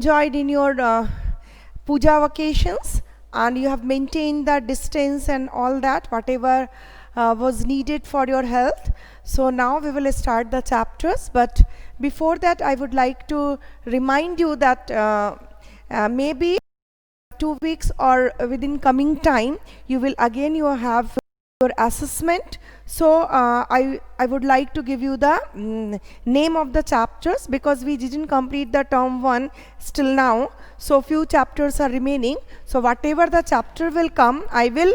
enjoyed in your puja vacations, and you have maintained the distance and all that, whatever was needed for your health. So now we will start the chapters, but before that I would like to remind you that maybe 2 weeks or within coming time you have your assessment. So I would like to give you the name of the chapters, because we didn't complete the term 1 still now, so few chapters are remaining. So whatever the chapter will come, I will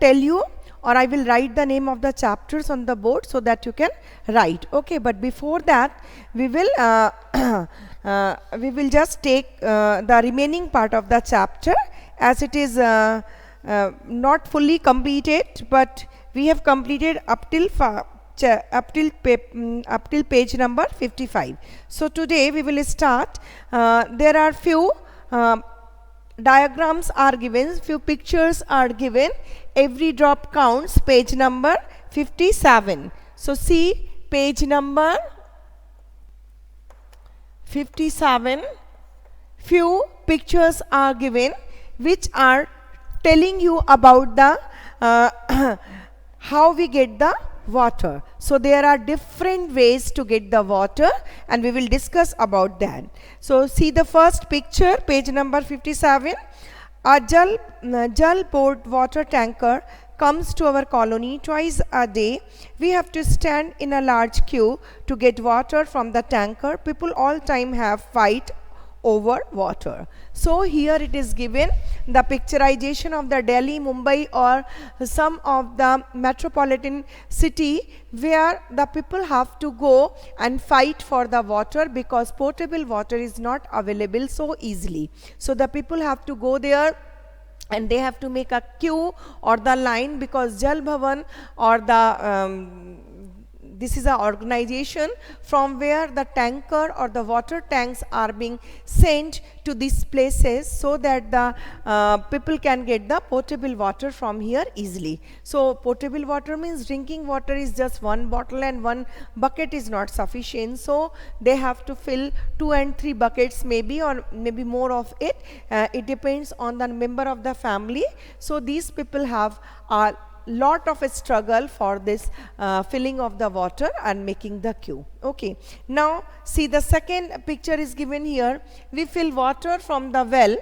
tell you, or I will write the name of the chapters on the board so that you can write. Okay, but before that we will just take the remaining part of the chapter, as it is not fully completed, but we have completed up till page number 55. So today we will start. There are few diagrams are given, few pictures are given. Every drop counts. Page number 57. So see page number 57. Few pictures are given which are telling you about the how we get the water. So there are different ways to get the water, and we will discuss about that. So see the first picture, page number 57. A Jal Board water tanker comes to our colony twice a day. We have to stand in a large queue to get water from the tanker. People all time have fight over water. So here it is given the picturization of the Delhi, Mumbai, or some of the metropolitan city where the people have to go and fight for the water, because potable water is not available so easily. So the people have to go there and they have to make a queue or the line, because Jal Bhavan or the this is an organization from where the tanker or the water tanks are being sent to these places, so that the people can get the potable water from here easily. So potable water means drinking water is just one bottle and one bucket is not sufficient. So they have to fill 2 and 3 buckets maybe, or maybe more of it. It depends on the member of the family. So these people have a lot of a struggle for this filling of the water and making the queue. Okay, now see the second picture is given here. We fill water from the well.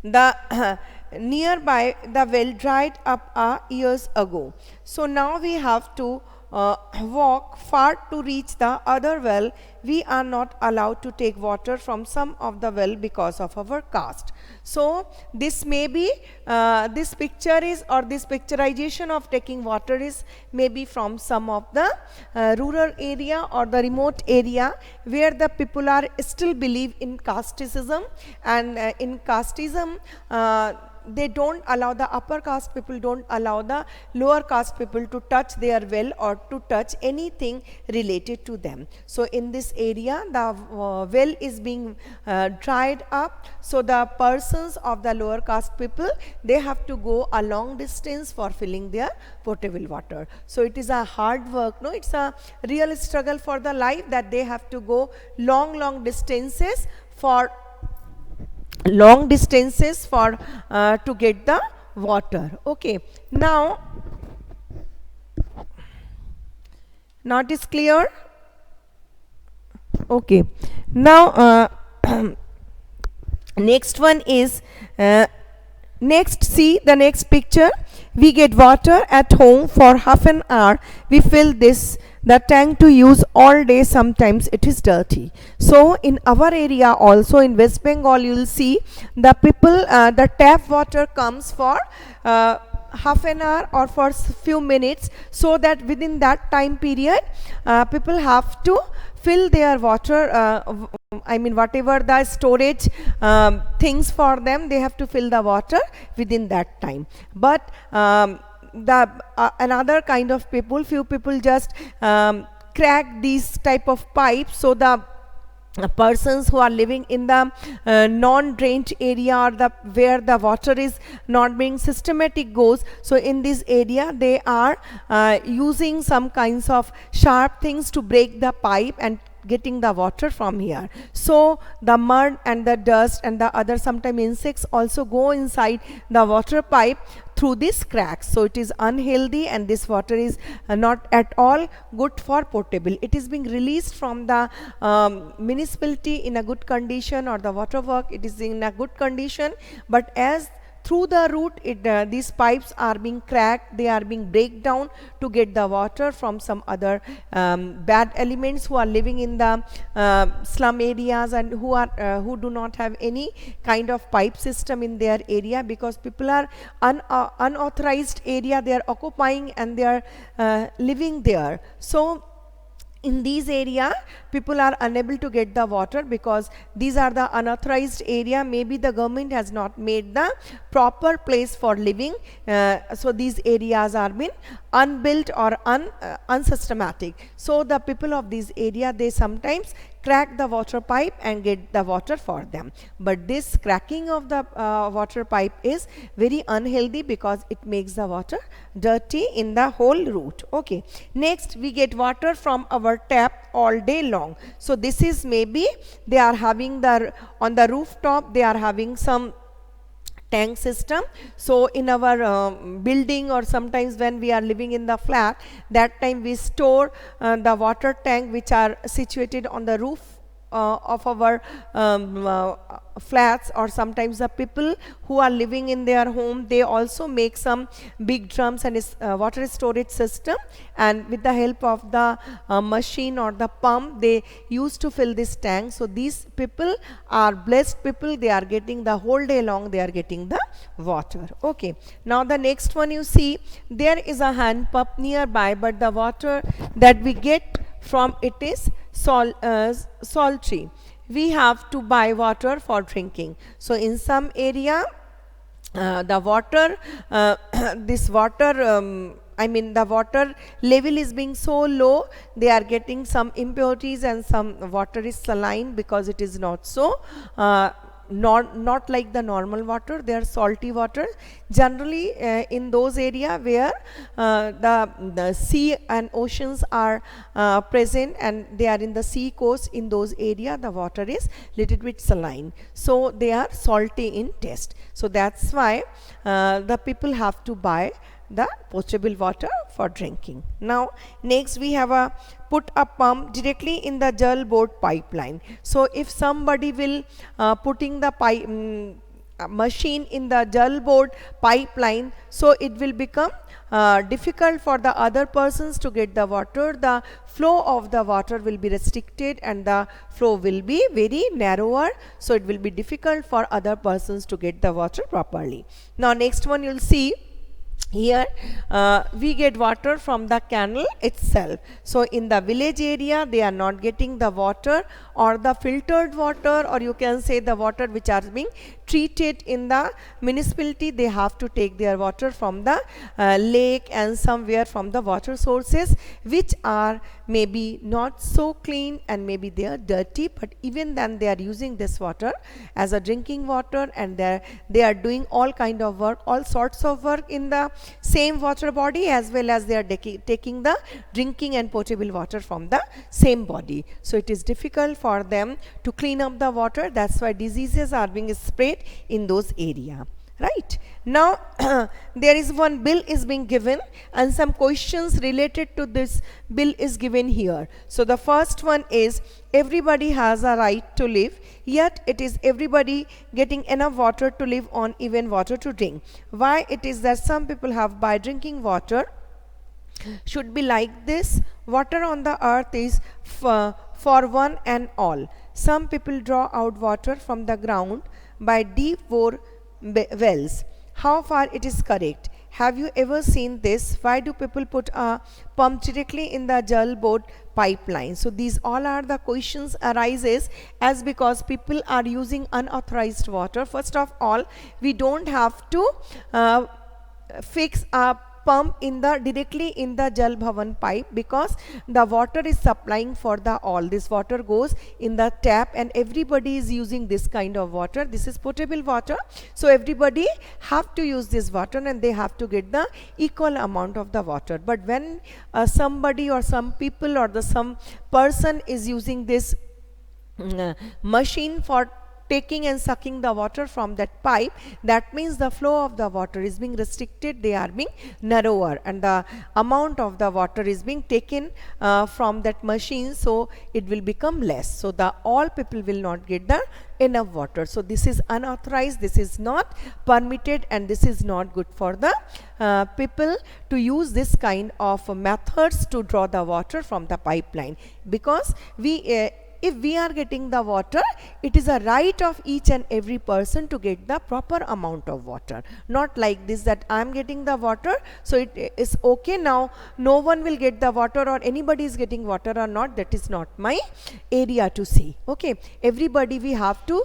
The nearby the well dried up years ago. So now we have to walk far to reach the other well. We are not allowed to take water from some of the well because of our caste. So this may be this picture is, or this picturization of taking water is maybe from some of the rural area or the remote area where the people are still believe in casteism, and in casteism they don't allow, the upper caste people don't allow the lower caste people to touch their well or to touch anything related to them. So in this area the well is being dried up, so the persons of the lower caste people, they have to go a long distance for filling their potable water. So it is a hard work, no, it's a real struggle for the life, that they have to go long distances for to get the water. Okay, now it is clear. Okay, now next one is next, see the next picture. We get water at home for half an hour. We fill the tank to use all day. Sometimes it is dirty. So in our area also, in West Bengal, you will see the people, the tap water comes for half an hour or for few minutes, so that within that time period people have to fill their water, I mean whatever the storage things for them, they have to fill the water within that time. But the another kind of people, few people just crack these type of pipes, so the persons who are living in the non-drained area, or the where the water is not being systematic goes, so in this area they are using some kinds of sharp things to break the pipe and getting the water from here. So the mud and the dust and the other sometimes insects also go inside the water pipe through this crack. So it is unhealthy, and this water is not at all good for potable. It is being released from the municipality in a good condition, or the water work, it is in a good condition, but as through the root these pipes are being cracked, they are being break down to get the water from some other bad elements who are living in the slum areas, and who do not have any kind of pipe system in their area, because people are unauthorized area they are occupying, and they are living there. So in these area people are unable to get the water because these are the unauthorized area. Maybe the government has not made the proper place for living, so these areas are been unbuilt or unsystematic. So the people of this area, they sometimes crack the water pipe and get the water for them. But this cracking of the water pipe is very unhealthy because it makes the water dirty in the whole root. Okay, next we get water from our tap all day long. So this is, maybe they are having the on the rooftop they are having some tank system. So in our building, or sometimes when we are living in the flat, that time we store the water tank which are situated on the roof of our flats, or sometimes the people who are living in their home, they also make some big drums and water storage system, and with the help of the machine or the pump, they used to fill this tank. So these people are blessed people, they are getting the whole day long, they are getting the water. Okay, now the next one, you see there is a hand pump nearby, but the water that we get from it is salty. We have to buy water for drinking. So in some area the water this water the water level is being so low, they are getting some impurities, and some water is saline because it is not so not like the normal water, they are salty water. Generally in those area where the sea and oceans are present, and they are in the sea coast, in those area the water is little bit saline, so they are salty in taste. So that's why the people have to buy the potable water for drinking. Now next we have put a pump directly in the Jal Board pipeline. So if somebody will putting the pipe machine in the Jal Board pipeline, so it will become difficult for the other persons to get the water. The flow of the water will be restricted, and the flow will be very narrower, so it will be difficult for other persons to get the water properly. Now next one, you'll see here we get water from the canal itself. So in the village area they are not getting the water, or the filtered water, or you can say the water which are being treated in the municipality. They have to take their water from the lake and somewhere from the water sources which are maybe not so clean, and maybe they are dirty, but even then they are using this water as a drinking water, and they are doing all kind of work, all sorts of work in the same water body, as well as they are taking the drinking and potable water from the same body. So it is difficult for them to clean up the water. That's why diseases are being spread in those area. Right now there is one bill is being given, and some questions related to this bill is given here. So the first one is, everybody has a right to live, yet it is everybody getting enough water to live on, even water to drink. Why it is that some people have by drinking water should be like this? Water on the earth is for one and all. Some people draw out water from the ground by deep bore wells. How far it is correct? Have you ever seen this? Why do people put a pump directly in the Jal Board pipeline? So these all are the questions arises as because people are using unauthorized water. First of all, we don't have to fix a pump in the directly in the Jal Bhavan pipe, because the water is supplying for the all. This water goes in the tap and everybody is using this kind of water. This is potable water, so everybody have to use this water and they have to get the equal amount of the water. But when somebody or some people or some person is using this machine for taking and sucking the water from that pipe, that means the flow of the water is being restricted, they are being narrower, and the amount of the water is being taken from that machine, so it will become less, so the all people will not get the enough water. So this is unauthorized, this is not permitted, and this is not good for the people to use this kind of methods to draw the water from the pipeline, because if we are getting the water, it is a right of each and every person to get the proper amount of water. Not like this, that I am getting the water, so it is okay, now no one will get the water, or anybody is getting water or not, that is not my area to see. Okay, everybody, we have to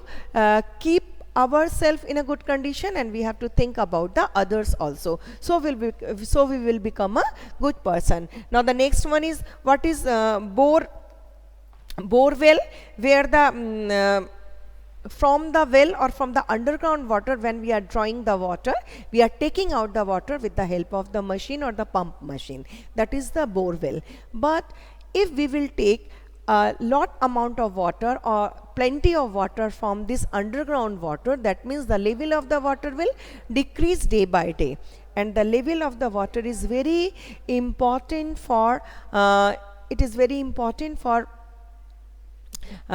keep ourselves in a good condition, and we have to think about the others also, so we will become a good person. Now the next one is, what is bore well, where the from the well or from the underground water, when we are drawing the water, we are taking out the water with the help of the machine or the pump machine, that is the bore well. But if we will take a lot amount of water or plenty of water from this underground water, that means the level of the water will decrease day by day, and the level of the water is very important for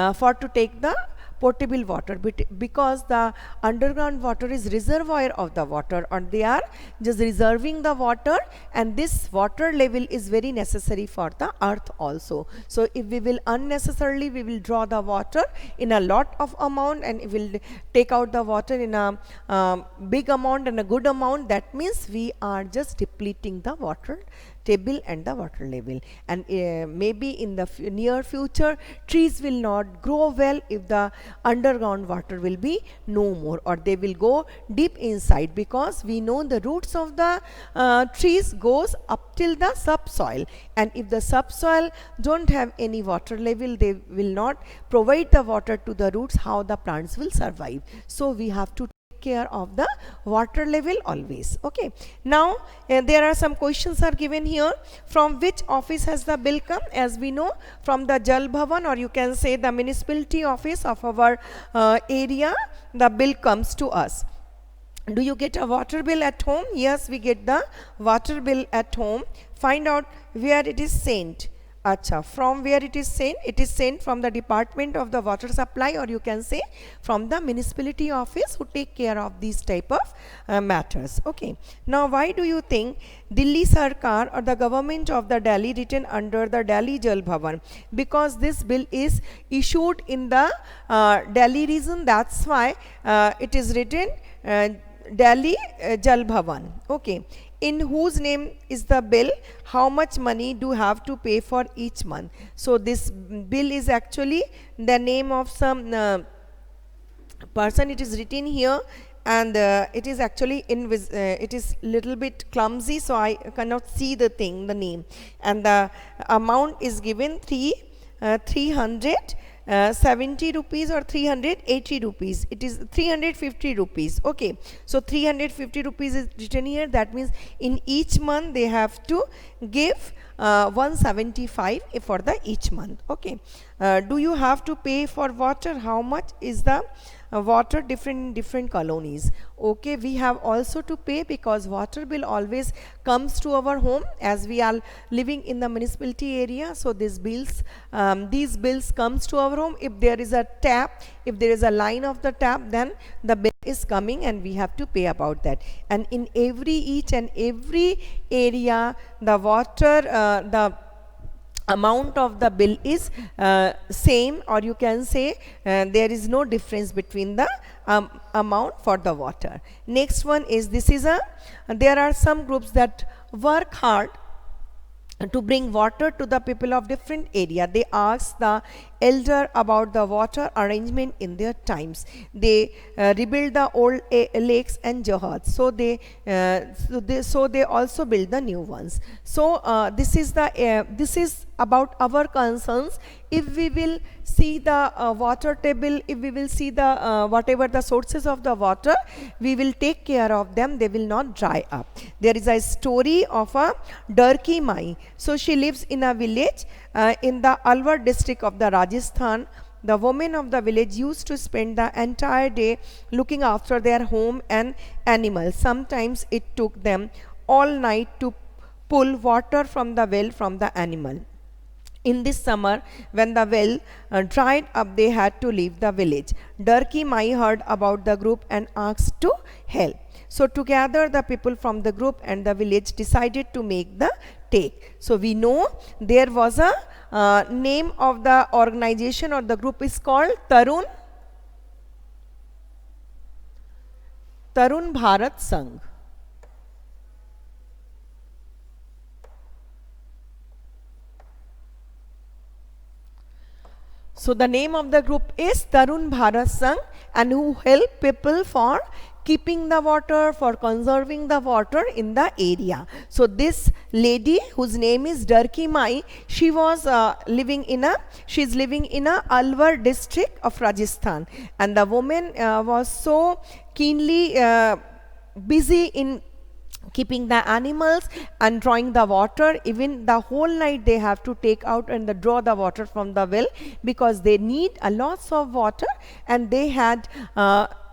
to take the potable water, because the underground water is reservoir of the water, or they are just reserving the water, and this water level is very necessary for the earth also. So if we will unnecessarily, we will draw the water in a lot of amount, and we will take out the water in a big amount and a good amount, that means we are just depleting the water table and the water level, and maybe in the near future trees will not grow well if the underground water will be no more, or they will go deep inside, because we know the roots of the trees goes up till the subsoil, and if the subsoil don't have any water level, they will not provide the water to the roots, how the plants will survive. So we have to care of the water level always. Okay, now there are some questions are given here. From which office has the bill come? As we know, from the Jal Bhavan, or you can say the municipality office of our area, the bill comes to us. Do you get a water bill at home? Yes, we get the water bill at home. Find out where it is sent. Acha, from where it is sent? It is sent from the Department of the Water Supply, or you can say from the municipality office, who take care of these type of matters. Okay. Now, why do you think Delhi Sarkar or the government of the Delhi written under the Delhi Jal Bhavan? Because this bill is issued in the Delhi region, that's why it is written Delhi Jal Bhavan. Okay. In whose name is the bill? How much money do you have to pay for each month? So this bill is actually the name of some person. It is written here, and it is actually it is little bit clumsy, so I cannot see the name, and the amount is given 370 rupees or 380 rupees. It is 350 rupees. Okay, so 350 rupees is written here. That means in each month they have to give 175 for the each month. Okay, do you have to pay for water? How much is the water different colonies? Okay, we have also to pay, because water bill always comes to our home, as we are living in the municipality area. So these bills comes to our home. If there is a tap, if there is a line of the tap, then the bill is coming and we have to pay about that. And in each and every area, the water the amount of the bill is same, or you can say there is no difference between the amount for the water. Next one is, there are some groups that work hard to bring water to the people of different area. They ask the elder about the water arrangement in their times. They rebuild the old lakes and jahats. So they also build the new ones. So this is about our concerns. If we will see the water table, if we will see the whatever the sources of the water, we will take care of them. They will not dry up. There is a story of a Darki Mai. So she lives in a village in the Alwar district of the Rajasthan. The women of the village used to spend the entire day looking after their home and animals. Sometimes it took them all night to pull water from the well from the animal. In this summer, when the well dried up, they had to leave the village. Darki Mai heard about the group and asked to help. So together the people from the group and the village decided to make the take. So we know there was a name of the organization or the group is called Tarun Bharat Sangh. So the name of the group is Tarun Bharat Sangh, and who help people for keeping the water, for conserving the water in the area. So this lady whose name is Darki Mai, she was living in a Alwar district of Rajasthan, and the woman was so keenly busy in keeping the animals and drawing the water. Even the whole night they have to take out and draw the water from the well, because they need a lots of water, and they had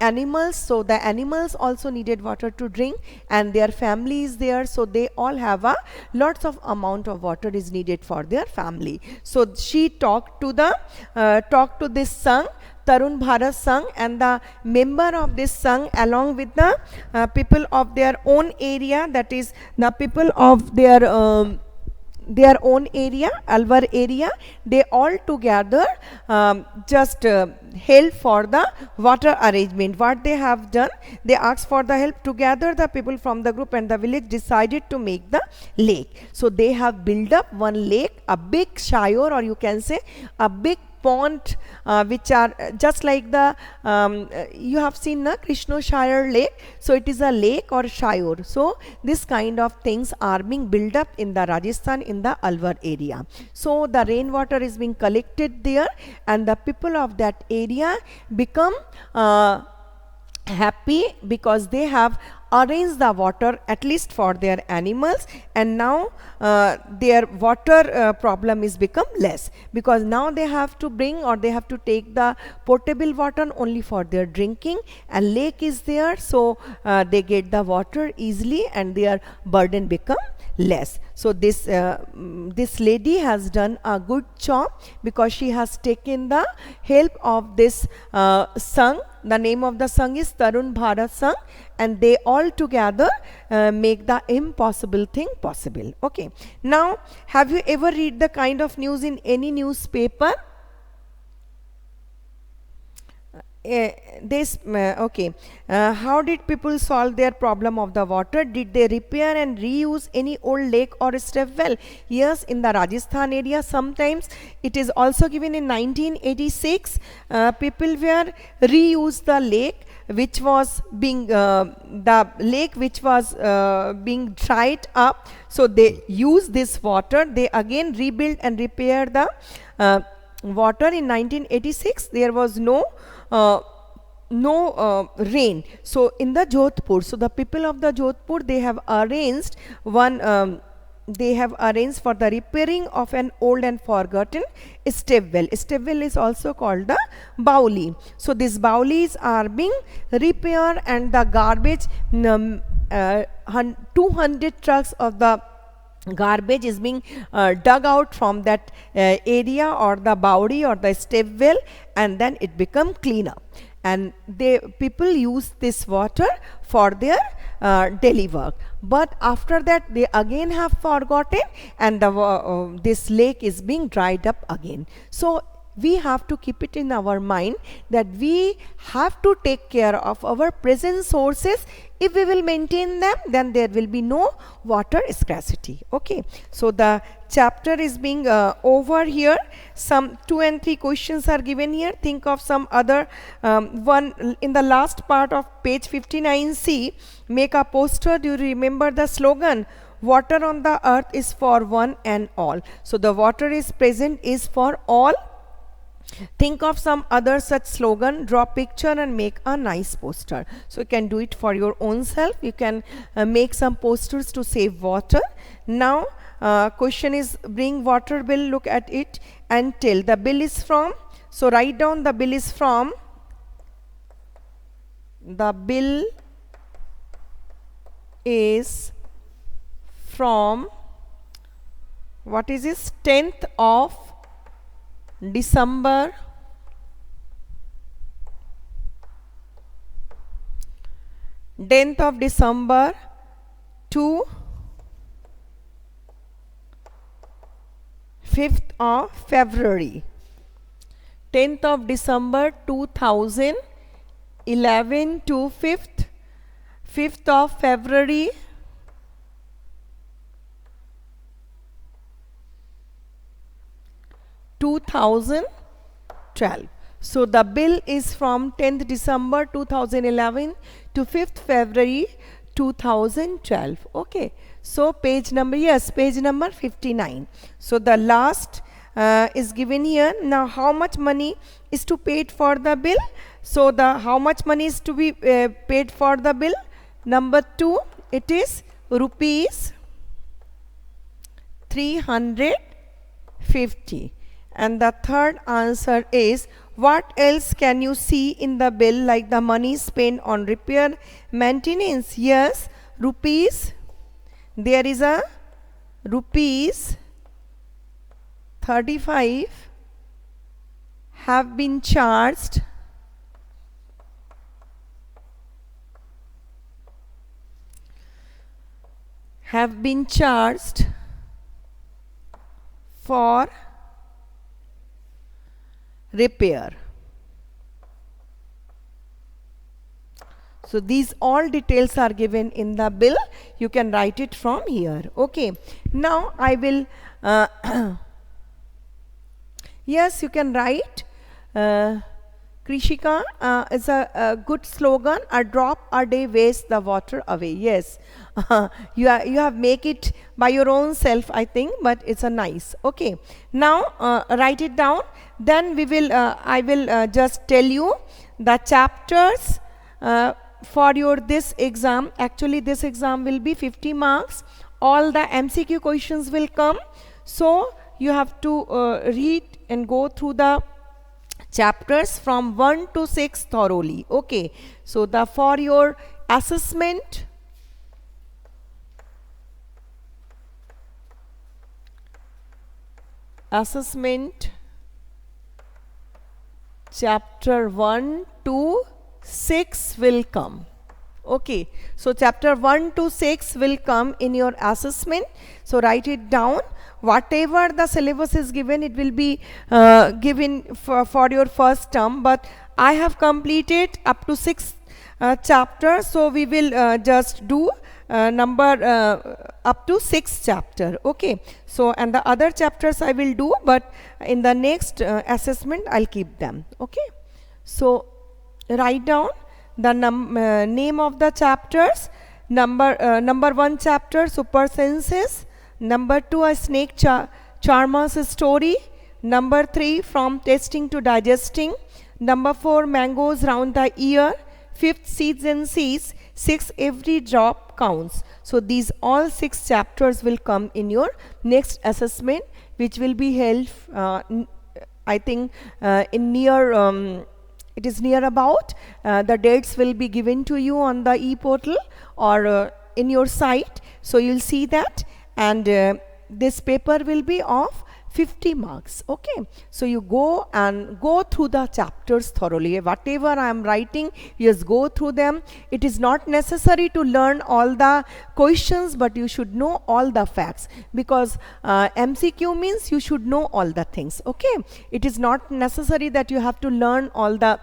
animals, so the animals also needed water to drink, and their family is there, so they all have a lots of amount of water is needed for their family. So she talked to this Sangh, Tarun Bharat Sangh, and the member of this Sangh along with the people of their own area, that is the people of their own area, Alwar area, they all together just help for the water arrangement. What they have done, they asked for the help. Together the people from the group and the village decided to make the lake. So they have built up one lake, a big shire, or you can say a big pond, which are just like the you have seen the Krishna Shire lake. So it is a lake or shire. So this kind of things are being built up in the Rajasthan, in the Alwar area. So the rainwater is being collected there, and the people of that area become happy because they have arranged the water at least for their animals, and now their water problem is become less, because now they have to bring or they have to take the potable water only for their drinking, and lake is there, so they get the water easily and their burden become less. So this lady has done a good job, because she has taken the help of this Sangh. The name of the Sangh is Tarun Bharat Sangh, and they all together make the impossible thing possible. Okay. Now, have you ever read the kind of news in any newspaper? How did people solve their problem of the water? Did they repair and reuse any old lake or step well? Yes, in the Rajasthan area, sometimes it is also given in 1986, people were reused the lake which was being being dried up. So they use this water, they again rebuild and repair the water. In 1986 there was no rain. So in the Jodhpur, so the people of the Jodhpur, they have arranged for the repairing of an old and forgotten step well. Step well is also called the Bauli. So these Baulis are being repaired, and the garbage 200 trucks of the garbage is being dug out from that area or the Baudi or the step well, and then it become cleaner, and people use this water for their daily work. But after that they again have forgotten, and this lake is being dried up again. So we have to keep it in our mind that we have to take care of our present sources. If we will maintain them, then there will be no water scarcity. Okay, so the chapter is being over here. Some 2 and 3 questions are given here. Think of some other one in the last part of page 59C. Make a poster. Do you remember the slogan? Water on the earth is for one and all. So the water is present is for all. Think of some other such slogan, draw picture and make a nice poster. So you can do it for your own self. You can make some posters to save water. Now question is, bring water bill, look at it and tell the bill is from. So write down the bill is from. The bill is from, what is this, 10th of December 10th of December to 5th of February. 10th of December 2011 to 5th of February 2012. So the bill is from 10th December 2011 to 5th February 2012. Okay, so page number, yes, page number 59. So the last is given here. Now how much money is to paid for the bill? So the how much money is to be paid for the bill? Number 2, it is rupees 350. And the third answer is, what else can you see in the bill like the money spent on repair, maintenance? Yes, rupees, there is a rupees 35 have been charged for repair. So these all details are given in the bill. You can write it from here. Okay, now I will yes, you can write Krishika is a good slogan. A drop a day wastes the water away. Yes, you have make it by your own self, I think, but it's a nice. Okay, now write it down. Then we will I will just tell you the chapters for your this exam. Actually this exam will be 50 marks. All the MCQ questions will come, so you have to read and go through the chapters from 1 to 6 thoroughly. Okay, so the for your assessment, chapter 1 to 6 will come. Okay, so chapter 1 to 6 will come in your assessment. So write it down. Whatever the syllabus is given, it will be given for your first term, but I have completed up to 6 chapters, so we will just do up to 6 chapter. Okay, so and the other chapters I will do, but in the next assessment I'll keep them. Okay, so write down the name of the chapters. Number 1 chapter, super senses. Number 2, a snake charmer's story. Number 3, from tasting to digesting. Number 4, mangoes round the ear. 5th, seeds and seeds. 6, every drop counts. So these all 6 chapters will come in your next assessment, which will be held I think in near it is near about the dates will be given to you on the e-portal or in your site, so you'll see that. And this paper will be of 50 marks. Okay, so you go and go through the chapters thoroughly. Whatever I am writing, you just go through them. It is not necessary to learn all the questions, but you should know all the facts, because MCQ means you should know all the things. Okay, it is not necessary that you have to learn all the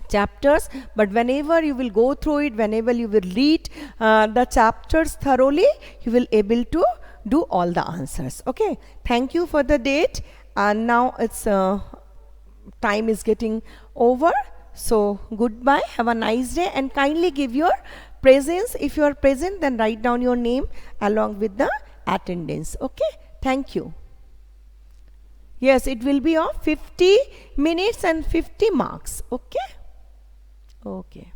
chapters, but whenever you will go through it, whenever you will read the chapters thoroughly, you will able to do all the answers. Okay, thank you for the date, and now it's time is getting over, so goodbye, have a nice day, and kindly give your presence. If you are present, then write down your name along with the attendance. Okay, thank you. Yes, it will be of 50 minutes and 50 marks. Okay. Okay.